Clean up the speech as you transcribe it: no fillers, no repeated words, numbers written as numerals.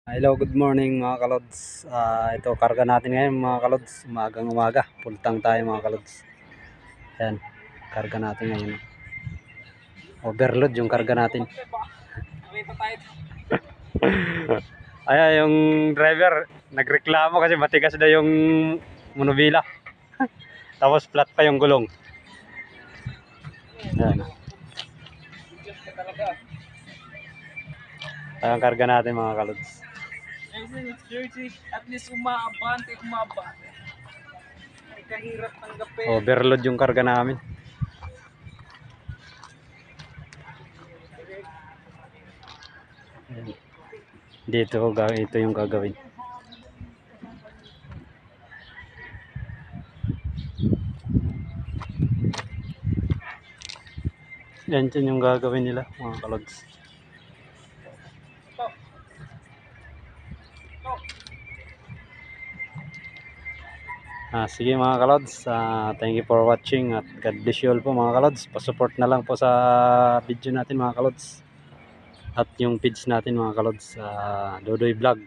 Hello, good morning mga kalods. Ito karga natin ngayon mga kalods. Umagang umaga. Full tank tayo mga kalods. Ayan, karga natin ngayon. Overload yung karga natin. Ayan, yung driver nagreklamo kasi matigas na yung monobila. Tapos flat pa yung gulong. Ayan. Ayan, karga natin mga kalods. At least umabante. Ay kahirap tanggapin. Overload yung karga namin. Ayan. Ito yung gagawin. Yan yung gagawin nila mga kalods. Sige mga kalods, thank you for watching at God bless you all po mga kalods. Pa-support na lang po sa video natin mga kalods. At yung page natin mga kalods, Dodoy Vlog.